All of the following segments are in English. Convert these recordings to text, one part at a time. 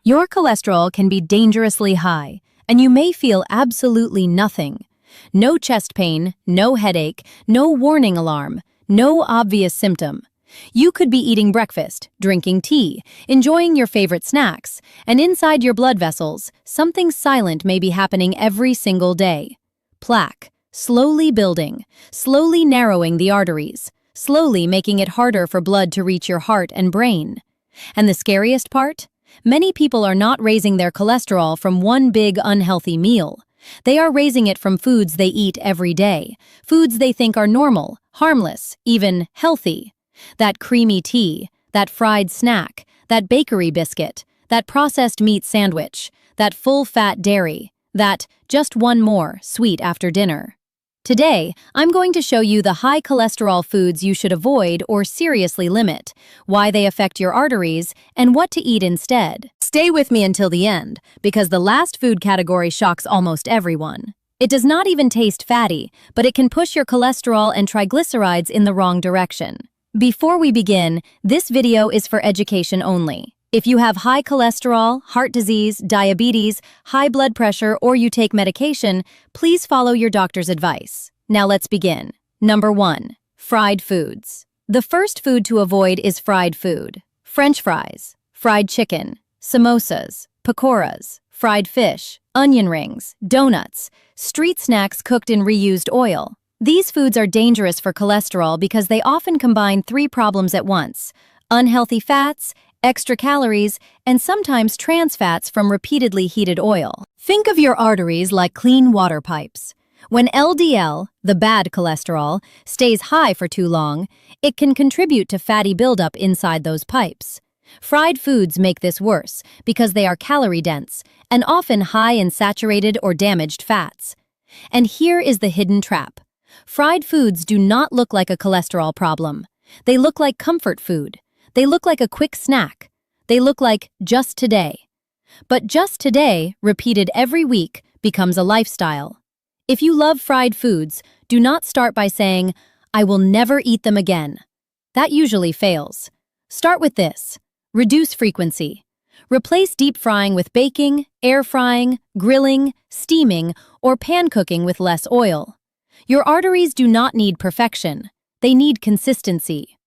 Your cholesterol can be dangerously high, and you may feel absolutely nothing. No chest pain, no headache, no warning alarm, no obvious symptom. You could be eating breakfast, drinking tea, enjoying your favorite snacks, and inside your blood vessels, something silent may be happening every single day. Plaque, slowly building, slowly narrowing the arteries, slowly making it harder for blood to reach your heart and brain. And the scariest part? Many people are not raising their cholesterol from one big unhealthy meal. They are raising it from foods they eat every day, foods they think are normal, harmless, even healthy. That creamy tea, that fried snack, that bakery biscuit, that processed meat sandwich, that full-fat dairy, that just one more sweet after dinner. Today, I'm going to show you the high cholesterol foods you should avoid or seriously limit, why they affect your arteries, and what to eat instead. Stay with me until the end, because the last food category shocks almost everyone. It does not even taste fatty, but it can push your cholesterol and triglycerides in the wrong direction. Before we begin, this video is for education only. If you have high cholesterol, heart disease, diabetes, high blood pressure, or you take medication, please follow your doctor's advice. Now let's begin. Number 1. Fried foods. The first food to avoid is fried food. French fries, fried chicken, samosas, pakoras, fried fish, onion rings, donuts, street snacks cooked in reused oil. These foods are dangerous for cholesterol because they often combine 3 problems at once: unhealthy fats, extra calories, and sometimes trans fats from repeatedly heated oil. Think of your arteries like clean water pipes. When LDL, the bad cholesterol, stays high for too long, it can contribute to fatty buildup inside those pipes. Fried foods make this worse because they are calorie-dense and often high in saturated or damaged fats. And here is the hidden trap. Fried foods do not look like a cholesterol problem. They look like comfort food. They look like a quick snack. They look like just today. But just today, repeated every week, becomes a lifestyle. If you love fried foods, do not start by saying, "I will never eat them again." That usually fails. Start with this. Reduce frequency. Replace deep frying with baking, air frying, grilling, steaming, or pan cooking with less oil. Your arteries do not need perfection. They need consistency.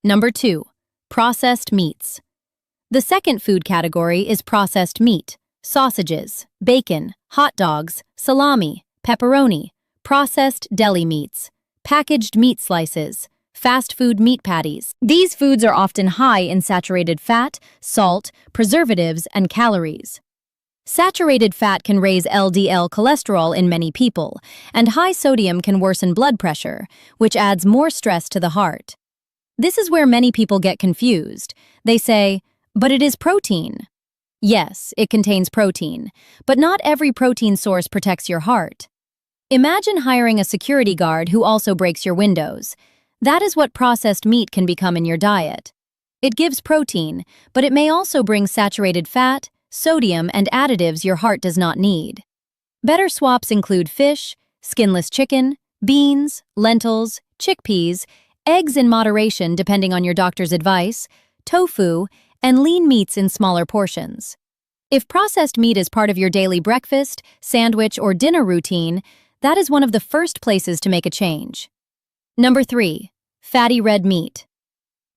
Number 2. Processed meats. The second food category is processed meat: sausages, bacon, hot dogs, salami, pepperoni, processed deli meats, packaged meat slices, fast food meat patties. These foods are often high in saturated fat, salt, preservatives, and calories. Saturated fat can raise LDL cholesterol in many people, and high sodium can worsen blood pressure, which adds more stress to the heart. This is where many people get confused. They say, "But it is protein." Yes, it contains protein, but not every protein source protects your heart. Imagine hiring a security guard who also breaks your windows. That is what processed meat can become in your diet. It gives protein, but it may also bring saturated fat, sodium, and additives your heart does not need. Better swaps include fish, skinless chicken, beans, lentils, chickpeas, eggs in moderation depending on your doctor's advice, tofu, and lean meats in smaller portions. If processed meat is part of your daily breakfast, sandwich, or dinner routine, that is one of the first places to make a change. Number 3. Fatty red meat.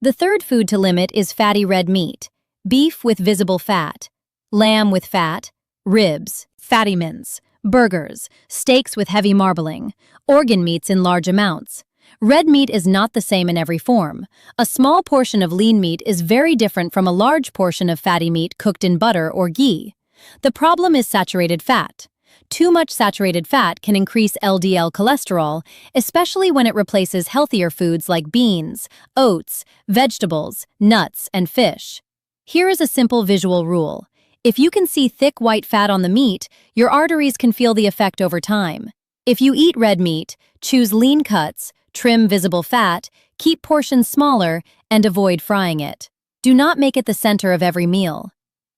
The third food to limit is fatty red meat: beef with visible fat, lamb with fat, ribs, fatty mince, burgers, steaks with heavy marbling, organ meats in large amounts. Red meat is not the same in every form. A small portion of lean meat is very different from a large portion of fatty meat cooked in butter or ghee. The problem is saturated fat. Too much saturated fat can increase LDL cholesterol, especially when it replaces healthier foods like beans, oats, vegetables, nuts, and fish. Here is a simple visual rule. If you can see thick white fat on the meat, your arteries can feel the effect over time. If you eat red meat, choose lean cuts, trim visible fat, keep portions smaller, and avoid frying it. Do not make it the center of every meal.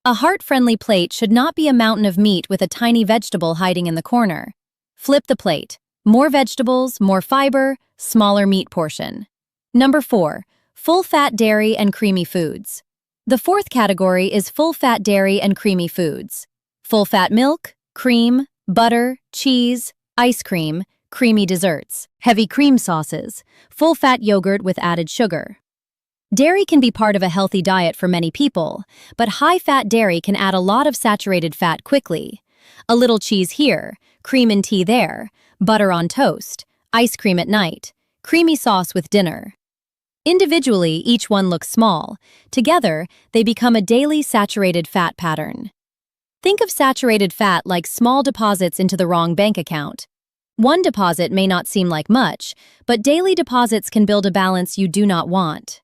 A heart-friendly plate should not be a mountain of meat with a tiny vegetable hiding in the corner. Flip the plate. More vegetables, more fiber, smaller meat portion. Number 4. Full-fat dairy and creamy foods. The fourth category is full-fat dairy and creamy foods. Full-fat milk, cream, butter, cheese, ice cream, creamy desserts, heavy cream sauces, full-fat yogurt with added sugar. Dairy can be part of a healthy diet for many people, but high-fat dairy can add a lot of saturated fat quickly. A little cheese here, cream in tea there, butter on toast, ice cream at night, creamy sauce with dinner. Individually, each one looks small. Together, they become a daily saturated fat pattern. Think of saturated fat like small deposits into the wrong bank account. One deposit may not seem like much, but daily deposits can build a balance you do not want.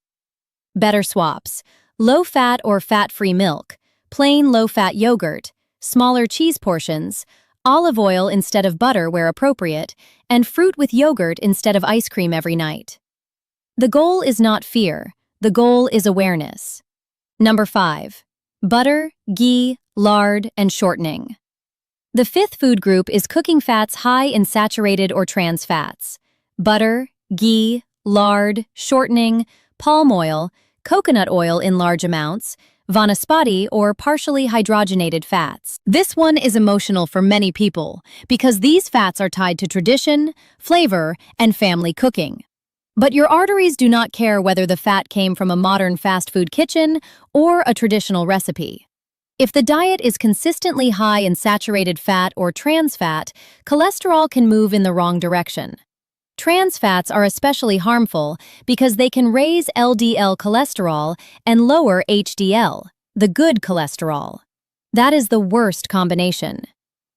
Better swaps: low-fat or fat-free milk, plain low-fat yogurt, smaller cheese portions, olive oil instead of butter where appropriate, and fruit with yogurt instead of ice cream every night. The goal is not fear. The goal is awareness. Number 5. Butter, ghee, lard, and shortening. The fifth food group is cooking fats high in saturated or trans fats. Butter, ghee, lard, shortening, palm oil, coconut oil in large amounts, vanaspati or partially hydrogenated fats. This one is emotional for many people because these fats are tied to tradition, flavor, and family cooking. But your arteries do not care whether the fat came from a modern fast food kitchen or a traditional recipe. If the diet is consistently high in saturated fat or trans fat, cholesterol can move in the wrong direction. Trans fats are especially harmful because they can raise LDL cholesterol and lower HDL, the good cholesterol. That is the worst combination.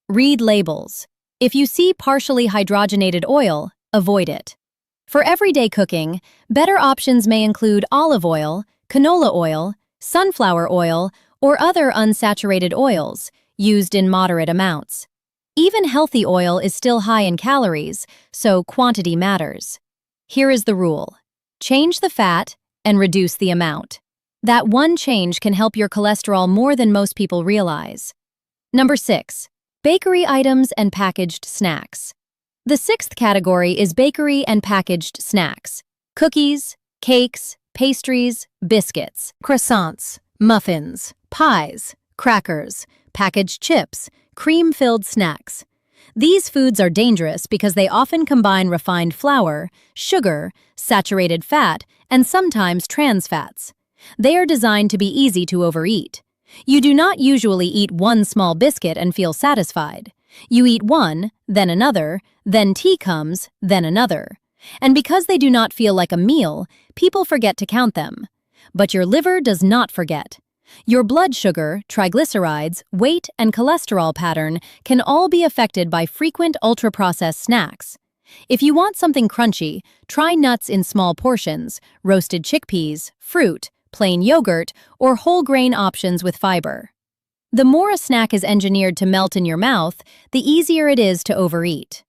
Read labels. If you see partially hydrogenated oil, avoid it. For everyday cooking, better options may include olive oil, canola oil, sunflower oil, or other unsaturated oils, used in moderate amounts. Even healthy oil is still high in calories, so quantity matters. Here is the rule: change the fat and reduce the amount. That one change can help your cholesterol more than most people realize. Number 6. Bakery items and packaged snacks. The sixth category is bakery and packaged snacks. Cookies, cakes, pastries, biscuits, croissants, muffins, pies, crackers, packaged chips, cream-filled snacks. These foods are dangerous because they often combine refined flour, sugar, saturated fat, and sometimes trans fats. They are designed to be easy to overeat. You do not usually eat one small biscuit and feel satisfied. You eat one, then another, then tea comes, then another. And because they do not feel like a meal, people forget to count them. But your liver does not forget. Your blood sugar, triglycerides, weight, and cholesterol pattern can all be affected by frequent ultra-processed snacks. If you want something crunchy, try nuts in small portions, roasted chickpeas, fruit, plain yogurt, or whole grain options with fiber. The more a snack is engineered to melt in your mouth, the easier it is to overeat.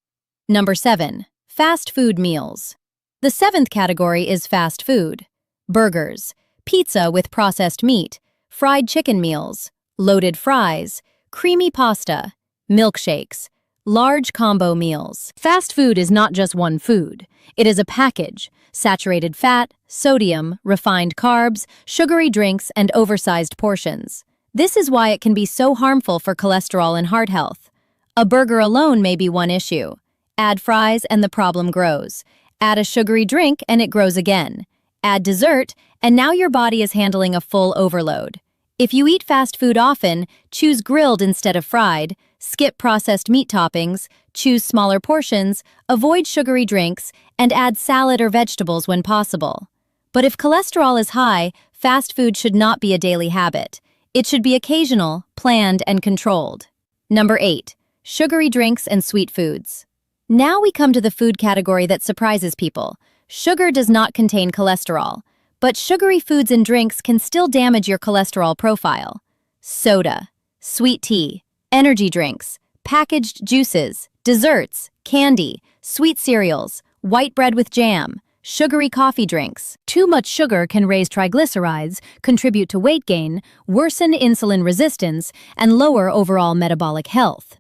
Number 7. Fast food meals. The seventh category is fast food. Burgers, pizza with processed meat, fried chicken meals, loaded fries, creamy pasta, milkshakes, large combo meals. Fast food is not just one food. It is a package: saturated fat, sodium, refined carbs, sugary drinks, and oversized portions. This is why it can be so harmful for cholesterol and heart health. A burger alone may be one issue. Add fries and the problem grows. Add a sugary drink and it grows again. Add dessert, and now your body is handling a full overload. If you eat fast food often, choose grilled instead of fried, skip processed meat toppings, choose smaller portions, avoid sugary drinks, and add salad or vegetables when possible. But if cholesterol is high, fast food should not be a daily habit. It should be occasional, planned, and controlled. Number 8. Sugary drinks and sweet foods. Now we come to the food category that surprises people. Sugar does not contain cholesterol, but sugary foods and drinks can still damage your cholesterol profile. Soda, sweet tea, energy drinks, packaged juices, desserts, candy, sweet cereals, white bread with jam, sugary coffee drinks. Too much sugar can raise triglycerides, contribute to weight gain, worsen insulin resistance, and lower overall metabolic health.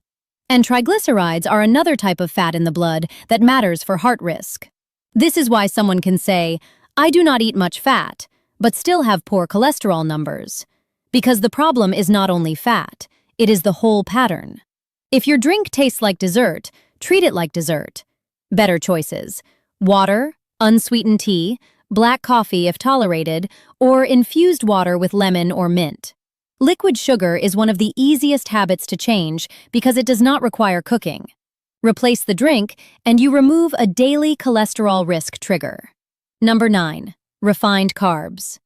And triglycerides are another type of fat in the blood that matters for heart risk. This is why someone can say, "I do not eat much fat," but still have poor cholesterol numbers. Because the problem is not only fat, it is the whole pattern. If your drink tastes like dessert, treat it like dessert. Better choices: water, unsweetened tea, black coffee if tolerated, or infused water with lemon or mint. Liquid sugar is one of the easiest habits to change because it does not require cooking. Replace the drink, and you remove a daily cholesterol risk trigger. Number 9. Refined carbs.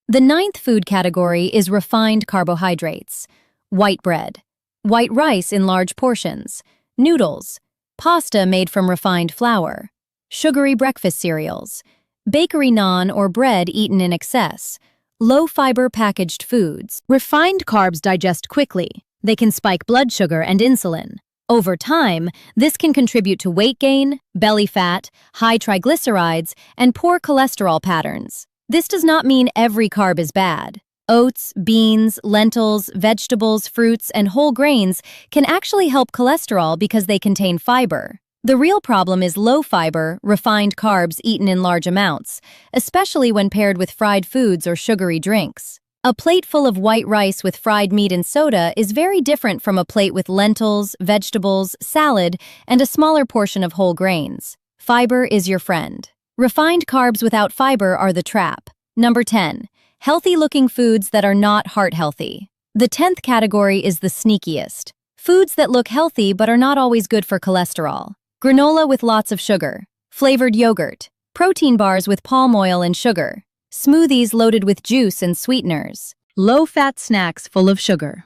The 9th food category is refined carbohydrates. White bread, white rice in large portions, noodles, pasta made from refined flour, sugary breakfast cereals, bakery naan or bread eaten in excess, low-fiber packaged foods. Refined carbs digest quickly. They can spike blood sugar and insulin. Over time, this can contribute to weight gain, belly fat, high triglycerides, and poor cholesterol patterns. This does not mean every carb is bad. Oats, beans, lentils, vegetables, fruits, and whole grains can actually help cholesterol because they contain fiber. The real problem is low-fiber, refined carbs eaten in large amounts, especially when paired with fried foods or sugary drinks. A plate full of white rice with fried meat and soda is very different from a plate with lentils, vegetables, salad, and a smaller portion of whole grains. Fiber is your friend. Refined carbs without fiber are the trap. Number 10. Healthy-looking foods that are not heart-healthy. The 10th category is the sneakiest. Foods that look healthy but are not always good for cholesterol. Granola with lots of sugar, flavored yogurt, protein bars with palm oil and sugar, smoothies loaded with juice and sweeteners, low-fat snacks full of sugar.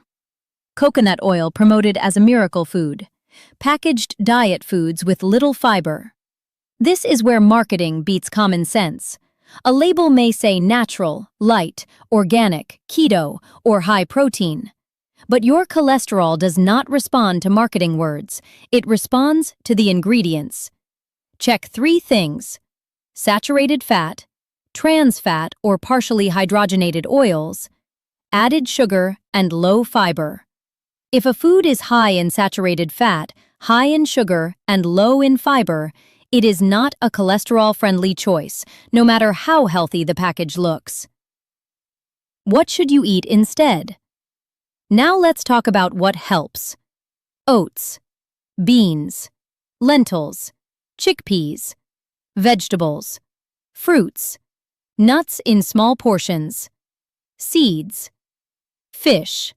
Coconut oil promoted as a miracle food, packaged diet foods with little fiber. This is where marketing beats common sense. A label may say natural, light, organic, keto, or high protein. But your cholesterol does not respond to marketing words. It responds to the ingredients. Check 3 things: saturated fat, trans fat or partially hydrogenated oils, added sugar, and low fiber. If a food is high in saturated fat, high in sugar, and low in fiber, it is not a cholesterol-friendly choice, no matter how healthy the package looks. What should you eat instead? Now let's talk about what helps. Oats, beans, lentils, chickpeas, vegetables, fruits, nuts in small portions, seeds, fish,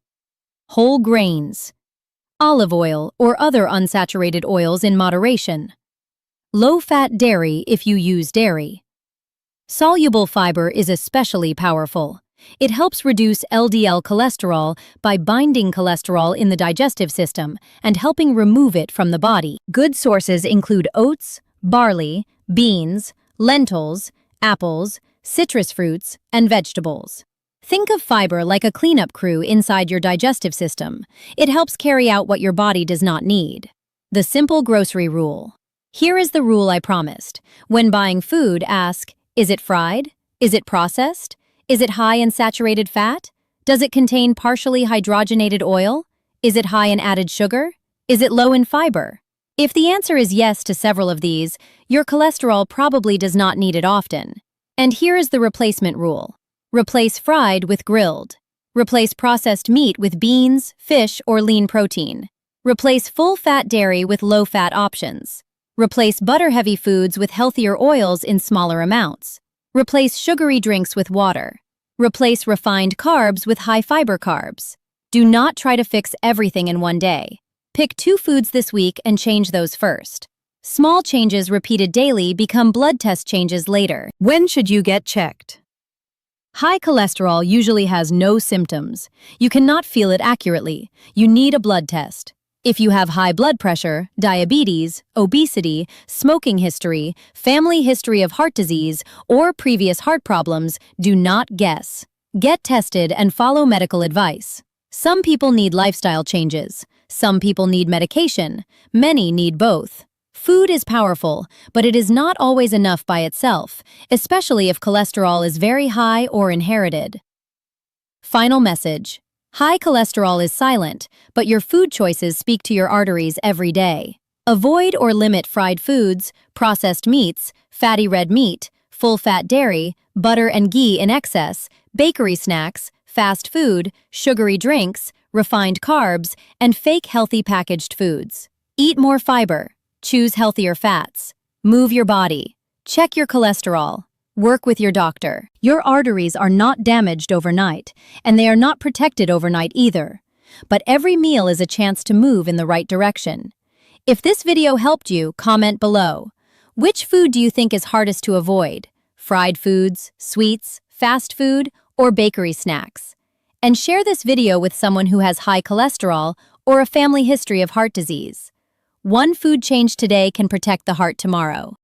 whole grains, olive oil or other unsaturated oils in moderation, low-fat dairy if you use dairy. Soluble fiber is especially powerful. It helps reduce LDL cholesterol by binding cholesterol in the digestive system and helping remove it from the body. Good sources include oats, barley, beans, lentils, apples, citrus fruits, and vegetables. Think of fiber like a cleanup crew inside your digestive system. It helps carry out what your body does not need. The simple grocery rule. Here is the rule I promised. When buying food, ask, is it fried? Is it processed? Is it high in saturated fat? Does it contain partially hydrogenated oil? Is it high in added sugar? Is it low in fiber? If the answer is yes to several of these, your cholesterol probably does not need it often. And here is the replacement rule. Replace fried with grilled. Replace processed meat with beans, fish, or lean protein. Replace full-fat dairy with low-fat options. Replace butter-heavy foods with healthier oils in smaller amounts. Replace sugary drinks with water. Replace refined carbs with high-fiber carbs. Do not try to fix everything in one day. Pick 2 foods this week and change those first. Small changes repeated daily become blood test changes later. When should you get checked? High cholesterol usually has no symptoms. You cannot feel it accurately. You need a blood test. If you have high blood pressure, diabetes, obesity, smoking history, family history of heart disease, or previous heart problems, do not guess. Get tested and follow medical advice. Some people need lifestyle changes. Some people need medication. Many need both. Food is powerful, but it is not always enough by itself, especially if cholesterol is very high or inherited. Final message. High cholesterol is silent, but your food choices speak to your arteries every day. Avoid or limit fried foods, processed meats, fatty red meat, full-fat dairy, butter and ghee in excess, bakery snacks, fast food, sugary drinks, refined carbs, and fake healthy packaged foods. Eat more fiber. Choose healthier fats. Move your body. Check your cholesterol. Work with your doctor. Your arteries are not damaged overnight, and they are not protected overnight either. But every meal is a chance to move in the right direction. If this video helped you, comment below. Which food do you think is hardest to avoid? Fried foods, sweets, fast food, or bakery snacks? And share this video with someone who has high cholesterol or a family history of heart disease. One food change today can protect the heart tomorrow.